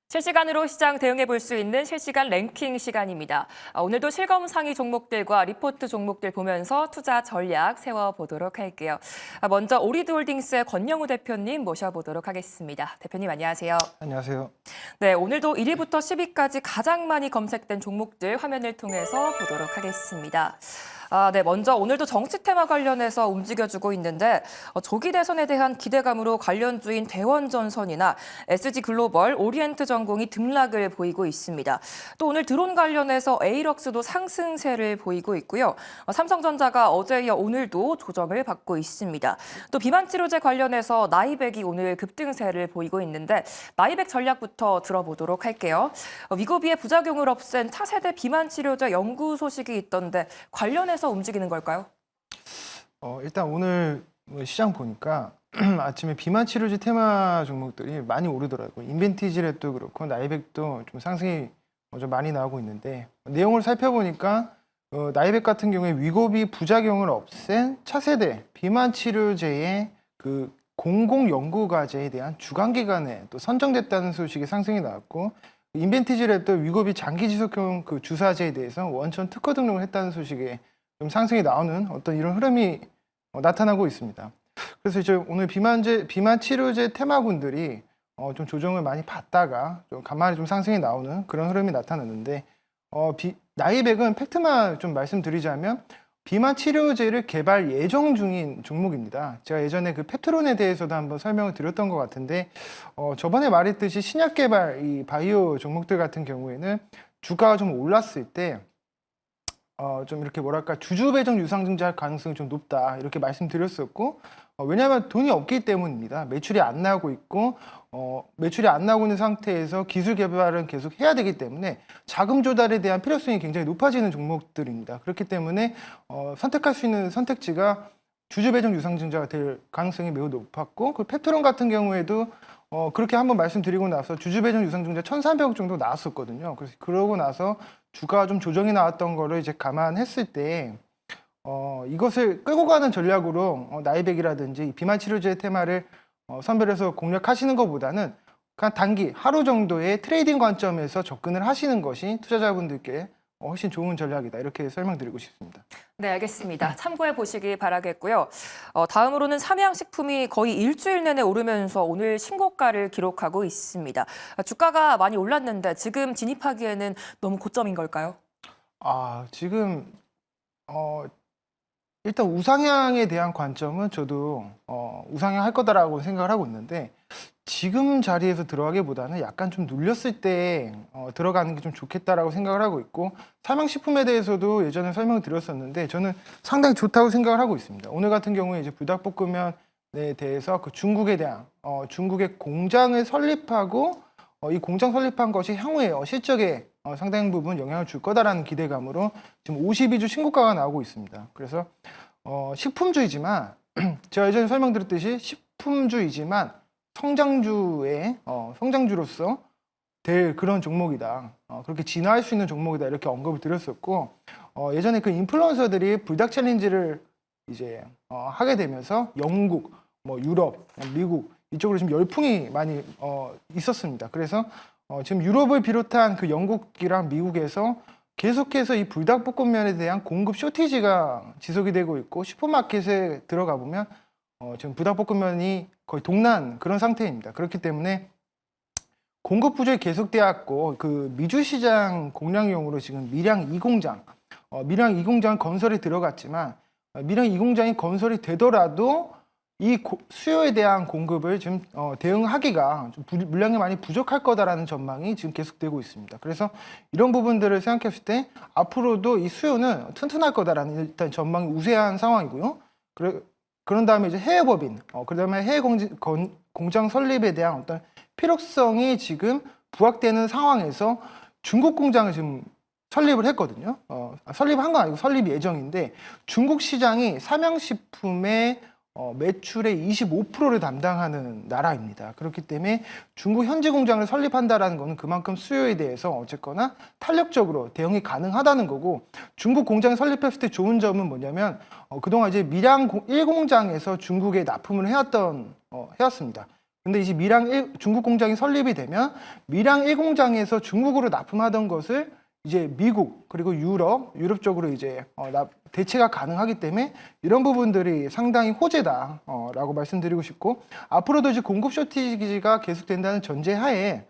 실시간으로 시장 대응해 볼 수 있는 실시간 랭킹 시간입니다. 오늘도 실검 상위 종목들과 리포트 종목들 보면서 투자 전략 세워보도록 할게요. 먼저 오리드홀딩스의 권영우 대표님 모셔보도록 하겠습니다. 대표님 안녕하세요. 안녕하세요. 네, 오늘도 1위부터 10위까지 가장 많이 검색된 종목들 화면을 통해서 보도록 하겠습니다. 네, 먼저 오늘도 정치 테마 관련해서 움직여주고 있는데 조기 대선에 대한 기대감으로 관련주인 대원전선이나 SG글로벌, 오리엔트전공이 등락을 보이고 있습니다. 또 오늘 드론 관련해서 에이럭스도 상승세를 보이고 있고요. 삼성전자가 어제 이어 오늘도 조정을 받고 있습니다. 또 비만치료제 관련해서 나이백이 오늘 급등세를 보이고 있는데 나이백 전략부터 들어보도록 할게요. 위고비의 부작용을 없앤 차세대 비만치료제 연구 소식이 있던데 관련해서 움직이는 걸까요? 일단 오늘 시장 보니까 아침에 비만 치료제 테마 종목들이 많이 오르더라고요. 인벤티지랩도 그렇고 나이백도 좀 상승이 좀 많이 나오고 있는데 내용을 살펴보니까 나이백 같은 경우에 위고비 부작용을 없앤 차세대 비만 치료제의 그 공공 연구 과제에 대한 주관 기관에 또 선정됐다는 소식이 상승이 나왔고 인벤티지랩도 위고비 장기 지속형 그 주사제에 대해서 원천 특허 등록을 했다는 소식에 좀 상승이 나오는 어떤 이런 흐름이 나타나고 있습니다. 그래서 이제 오늘 비만 치료제 테마군들이 좀 조정을 많이 받다가 좀 간만에 좀 상승이 나오는 그런 흐름이 나타났는데 나이백은 팩트만 좀 말씀드리자면 비만 치료제를 개발 예정 중인 종목입니다. 제가 예전에 그 펩트론에 대해서도 한번 설명을 드렸던 것 같은데 저번에 말했듯이 신약 개발 이 바이오 종목들 같은 경우에는 주가가 좀 올랐을 때 좀 이렇게 뭐랄까 주주 배정 유상증자할 가능성이 좀 높다 이렇게 말씀드렸었고 왜냐하면 돈이 없기 때문입니다. 매출이 안 나고 있고 매출이 안 나고 있는 상태에서 기술 개발은 계속 해야 되기 때문에 자금 조달에 대한 필요성이 굉장히 높아지는 종목들입니다. 그렇기 때문에 선택할 수 있는 선택지가 주주 배정 유상증자가 될 가능성이 매우 높았고 그 펩트론 같은 경우에도 그렇게 한번 말씀드리고 나서 주주 배정 유상증자 1,300억 정도 나왔었거든요. 그래서 그러고 나서 주가가 좀 조정이 나왔던 거를 이제 감안했을 때 이것을 끌고 가는 전략으로 나이백이라든지 비만 치료제 테마를 선별해서 공략하시는 것보다는 그냥 단기 하루 정도의 트레이딩 관점에서 접근을 하시는 것이 투자자분들께 훨씬 좋은 전략이다 이렇게 설명드리고 싶습니다. 네, 알겠습니다. 참고해 보시기 바라겠고요. 다음으로는 삼양식품이 거의 일주일 내내 오르면서 오늘 신고가를 기록하고 있습니다. 주가가 많이 올랐는데 지금 진입하기에는 너무 고점인 걸까요? 지금 일단 우상향에 대한 관점은 저도 우상향 할 거다라고 생각을 하고 있는데 지금 자리에서 들어가기보다는 약간 좀 눌렸을 때 들어가는 게 좀 좋겠다라고 생각을 하고 있고 삼양식품에 대해서도 예전에 설명을 드렸었는데 저는 상당히 좋다고 생각을 하고 있습니다. 오늘 같은 경우에 이제 불닭볶음면에 대해서 그 중국에 대한 중국의 공장을 설립하고 이 공장 설립한 것이 향후에 실적에 상당 부분 영향을 줄 거다라는 기대감으로 지금 52주 신고가가 나오고 있습니다. 그래서 식품주이지만 제가 예전에 설명드렸듯이 식품주이지만 성장주로서 될 그런 종목이다. 그렇게 진화할 수 있는 종목이다. 이렇게 언급을 드렸었고 예전에 그 인플루언서들이 불닭 챌린지를 이제 하게 되면서 영국, 유럽, 미국 이쪽으로 지금 열풍이 많이 있었습니다. 그래서 지금 유럽을 비롯한 그 영국이랑 미국에서 계속해서 이 불닭볶음면에 대한 공급 쇼티지가 지속이 되고 있고 슈퍼마켓에 들어가 보면 지금 불닭볶음면이 거의 동난 그런 상태입니다. 그렇기 때문에 공급 부족이 계속되었고 그 미주 시장 공략용으로 지금 밀양 2공장, 밀양 2공장 건설에 들어갔지만 밀양 2공장이 건설이 되더라도 이 수요에 대한 공급을 지금 대응하기가 좀 물량이 많이 부족할 거다라는 전망이 지금 계속되고 있습니다. 그래서 이런 부분들을 생각했을 때 앞으로도 이 수요는 튼튼할 거다라는 일단 전망이 우세한 상황이고요. 그런 다음에 이제 해외 법인, 그다음에 해외 공장 설립에 대한 어떤 필요성이 지금 부각되는 상황에서 중국 공장을 지금 설립을 했거든요. 설립한 건 아니고 설립 예정인데 중국 시장이 삼양식품의 매출의 25%를 담당하는 나라입니다. 그렇기 때문에 중국 현지 공장을 설립한다라는 것은 그만큼 수요에 대해서 어쨌거나 탄력적으로 대응이 가능하다는 거고 중국 공장을 설립했을 때 좋은 점은 뭐냐면 그동안 이제 밀양 1공장에서 중국에 납품을 해왔습니다. 근데 이제 중국 공장이 설립이 되면 밀양 1공장에서 중국으로 납품하던 것을 이제 미국 그리고 유럽 쪽으로 이제 대체가 가능하기 때문에 이런 부분들이 상당히 호재다라고 말씀드리고 싶고, 앞으로도 이제 공급 쇼티지가 계속된다는 전제하에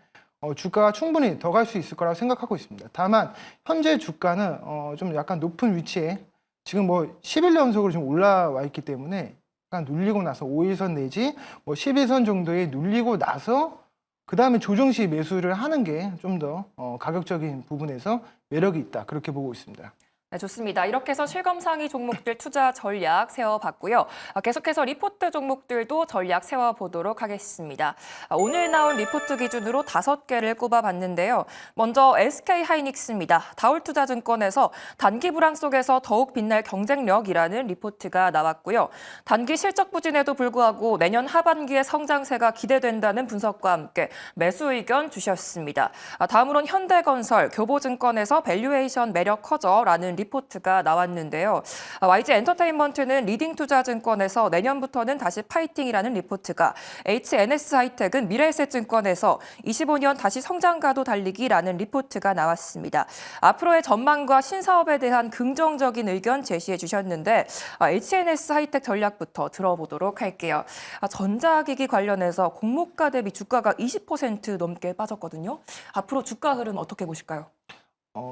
주가가 충분히 더 갈 수 있을 거라고 생각하고 있습니다. 다만 현재 주가는 좀 약간 높은 위치에 지금 뭐 10일 연속으로 지금 올라와 있기 때문에 약간 눌리고 나서 5일선 내지 뭐 10일선 정도에 눌리고 나서 그 다음에 조정 시 매수를 하는 게 좀 더 가격적인 부분에서 매력이 있다, 그렇게 보고 있습니다. 네, 좋습니다. 이렇게 해서 실검상위 종목들 투자 전략 세워봤고요. 계속해서 리포트 종목들도 전략 세워보도록 하겠습니다. 오늘 나온 리포트 기준으로 5개를 꼽아봤는데요. 먼저 SK하이닉스입니다. 다올투자증권에서 단기 불황 속에서 더욱 빛날 경쟁력이라는 리포트가 나왔고요. 단기 실적 부진에도 불구하고 내년 하반기에 성장세가 기대된다는 분석과 함께 매수 의견 주셨습니다. 다음으로는 현대건설, 교보증권에서 밸류에이션 매력 커져라는 리포트가 나왔는데요. YG엔터테인먼트는 리딩투자증권에서 내년부터는 다시 파이팅이라는 리포트가, HNS하이텍은 미래에셋증권에서 25년 다시 성장가도 달리기라는 리포트가 나왔습니다. 앞으로의 전망과 신사업에 대한 긍정적인 의견 제시해 주셨는데 HNS하이텍 전략부터 들어보도록 할게요. 전자기기 관련해서 공모가 대비 주가가 20% 넘게 빠졌거든요. 앞으로 주가 흐름 어떻게 보실까요?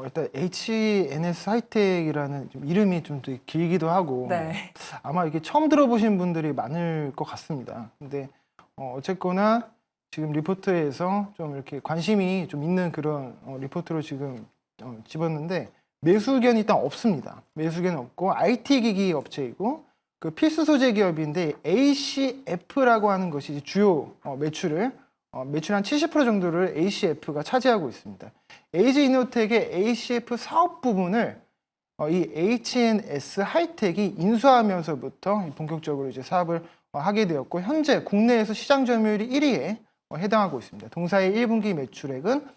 일단 HNS 하이텍이라는 좀 이름이 좀 되게 길기도 하고 네. 아마 이게 처음 들어보신 분들이 많을 것 같습니다. 근데 어쨌거나 지금 리포트에서 좀 이렇게 관심이 좀 있는 그런 리포트로 지금 집었는데, 매수 의견이 일단 없습니다. 매수 의견은 없고 IT 기기 업체이고 그 필수 소재 기업인데 ACF라고 하는 것이 이제 주요 매출 한 70% 정도를 ACF가 차지하고 있습니다. LG이노텍의 ACF 사업 부분을 이 HNS 하이텍이 인수하면서부터 본격적으로 이제 사업을 하게 되었고, 현재 국내에서 시장 점유율이 1위에 해당하고 있습니다. 동사의 1분기 매출액은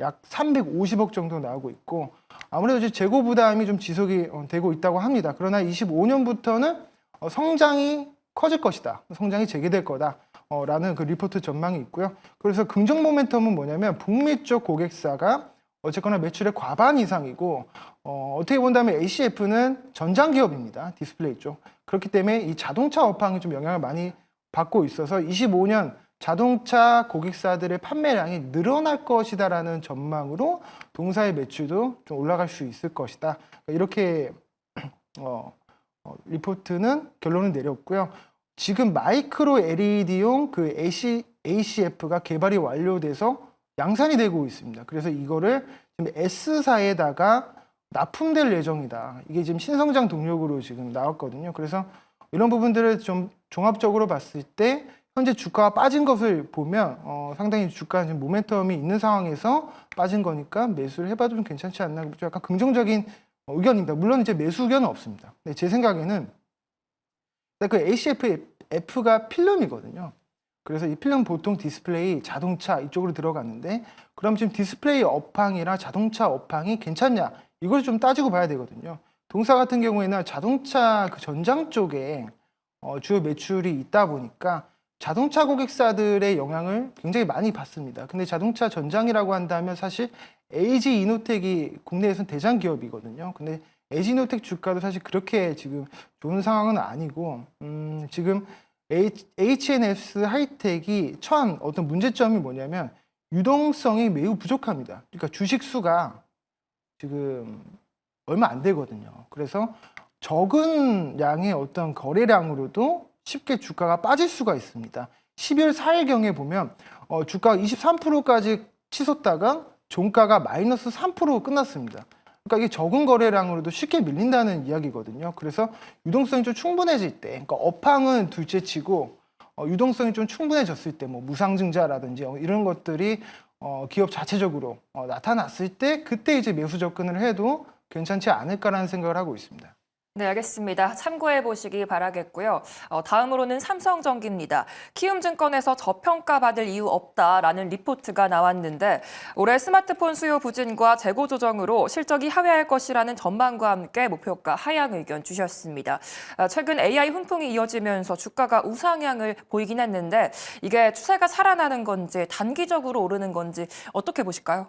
약 350억 정도 나오고 있고, 아무래도 이제 재고 부담이 좀 지속이 되고 있다고 합니다. 그러나 25년부터는 성장이 커질 것이다, 성장이 재개될 거다 라는 그 리포트 전망이 있고요. 그래서 긍정 모멘텀은 뭐냐면 북미 쪽 고객사가 어쨌거나 매출의 과반 이상이고, 어떻게 본다면 ACF는 전장 기업입니다. 디스플레이 쪽. 그렇기 때문에 이 자동차 업황이 좀 영향을 많이 받고 있어서 25년 자동차 고객사들의 판매량이 늘어날 것이다라는 전망으로 동사의 매출도 좀 올라갈 수 있을 것이다. 이렇게 리포트는 결론을 내렸고요. 지금 마이크로 LED용 그 ACF가 개발이 완료돼서 양산이 되고 있습니다. 그래서 이거를 지금 S사에다가 납품될 예정이다. 이게 지금 신성장 동력으로 지금 나왔거든요. 그래서 이런 부분들을 좀 종합적으로 봤을 때 현재 주가가 빠진 것을 보면 상당히 주가 지금 모멘텀이 있는 상황에서 빠진 거니까 매수를 해봐도 좀 괜찮지 않나. 좀 약간 긍정적인 의견입니다. 물론 이제 매수 의견은 없습니다. 근데 제 생각에는 그 ACF가 필름이거든요. 그래서 이 필름 보통 디스플레이, 자동차 이쪽으로 들어갔는데, 그럼 지금 디스플레이 업황이랑 자동차 업황이 괜찮냐, 이걸 좀 따지고 봐야 되거든요. 동사 같은 경우에는 자동차 그 전장 쪽에 주요 매출이 있다 보니까 자동차 고객사들의 영향을 굉장히 많이 받습니다. 근데 자동차 전장이라고 한다면 사실 LG이노텍이 국내에서는 대장 기업이거든요. 근데 LG이노텍 주가도 사실 그렇게 지금 좋은 상황은 아니고, 지금 HNS 하이텍이 처한 어떤 문제점이 뭐냐면 유동성이 매우 부족합니다. 그러니까 주식 수가 지금 얼마 안 되거든요. 그래서 적은 양의 어떤 거래량으로도 쉽게 주가가 빠질 수가 있습니다. 12월 4일경에 보면 주가가 23%까지 치솟다가 종가가 마이너스 3% 끝났습니다. 그러니까 이게 적은 거래량으로도 쉽게 밀린다는 이야기거든요. 그래서 유동성이 좀 충분해질 때, 그러니까 업황은 둘째치고 유동성이 좀 충분해졌을 때, 뭐 무상증자라든지 이런 것들이 기업 자체적으로 나타났을 때, 그때 이제 매수 접근을 해도 괜찮지 않을까라는 생각을 하고 있습니다. 네, 알겠습니다. 참고해 보시기 바라겠고요. 다음으로는 삼성전기입니다. 키움증권에서 저평가받을 이유 없다라는 리포트가 나왔는데 올해 스마트폰 수요 부진과 재고 조정으로 실적이 하회할 것이라는 전망과 함께 목표가 하향 의견 주셨습니다. 최근 AI 훈풍이 이어지면서 주가가 우상향을 보이긴 했는데 이게 추세가 살아나는 건지 단기적으로 오르는 건지 어떻게 보실까요?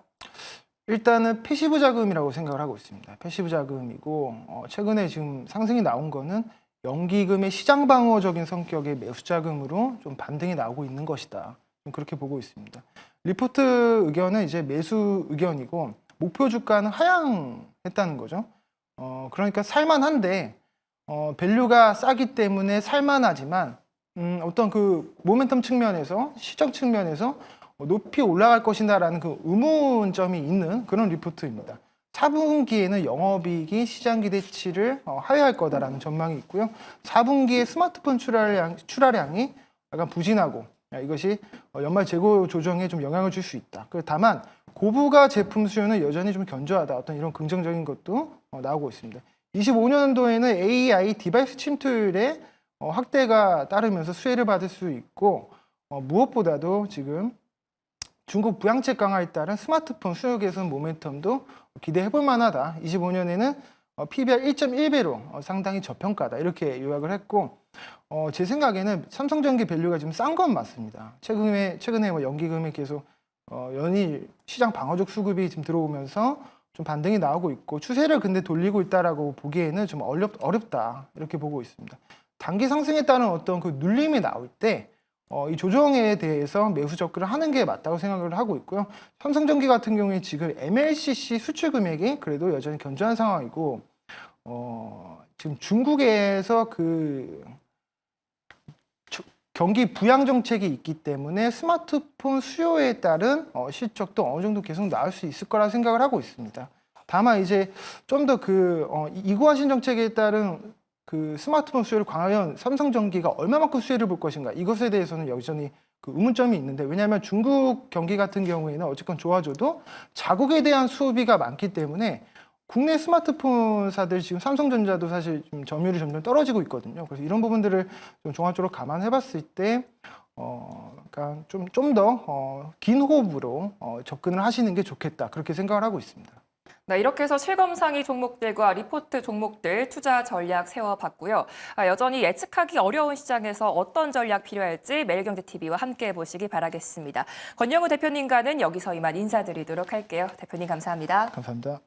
일단은 패시브 자금이라고 생각을 하고 있습니다. 패시브 자금이고 최근에 지금 상승이 나온 거는 연기금의 시장 방어적인 성격의 매수 자금으로 좀 반등이 나오고 있는 것이다. 좀 그렇게 보고 있습니다. 리포트 의견은 이제 매수 의견이고 목표 주가는 하향했다는 거죠. 그러니까 살만한데 밸류가 싸기 때문에 살만하지만 어떤 그 모멘텀 측면에서 시장 측면에서 높이 올라갈 것이다라는 그 의문점이 있는 그런 리포트입니다. 4분기에는 영업이익이 시장 기대치를 하회할 거다라는 전망이 있고요. 4분기에 스마트폰 출하량이 약간 부진하고 이것이 연말 재고 조정에 좀 영향을 줄 수 있다. 다만 고부가 제품 수요는 여전히 좀 견조하다. 어떤 이런 긍정적인 것도 나오고 있습니다. 25년도에는 AI 디바이스 침투율의 확대가 따르면서 수혜를 받을 수 있고 무엇보다도 지금 중국 부양책 강화에 따른 스마트폰 수요 개선 모멘텀도 기대해 볼 만하다. 25년에는 PBR 1.1배로 상당히 저평가다. 이렇게 요약을 했고 제 생각에는 삼성전기 밸류가 지금 싼 건 맞습니다. 최근에 연기금이 계속 연일 시장 방어적 수급이 지금 들어오면서 좀 반등이 나오고 있고 추세를 근데 돌리고 있다라고 보기에는 좀 어렵다. 이렇게 보고 있습니다. 단기 상승에 따른 어떤 그 눌림이 나올 때 이 조정에 대해서 매수 접근을 하는 게 맞다고 생각을 하고 있고요. 삼성전기 같은 경우에 지금 MLCC 수출 금액이 그래도 여전히 견조한 상황이고 지금 중국에서 그 경기 부양 정책이 있기 때문에 스마트폰 수요에 따른 실적도 어느 정도 계속 나올 수 있을 거라 생각을 하고 있습니다. 다만 이제 좀 더 그 이구화신 정책에 따른 그 스마트폰 수요를 과연 삼성전기가 얼마만큼 수혜를 볼 것인가 이것에 대해서는 여전히 그 의문점이 있는데 왜냐하면 중국 경기 같은 경우에는 어쨌건 좋아져도 자국에 대한 수요비가 많기 때문에 국내 스마트폰사들 지금 삼성전자도 사실 좀 점유율이 점점 떨어지고 있거든요. 그래서 이런 부분들을 좀 종합적으로 감안해봤을 때 그러니까 좀 더 긴 호흡으로 접근을 하시는 게 좋겠다 그렇게 생각을 하고 있습니다. 네, 이렇게 해서 실검상위 종목들과 리포트 종목들 투자 전략 세워봤고요. 여전히 예측하기 어려운 시장에서 어떤 전략 필요할지 매일경제TV와 함께 보시기 바라겠습니다. 권영우 대표님과는 여기서 이만 인사드리도록 할게요. 대표님 감사합니다. 감사합니다.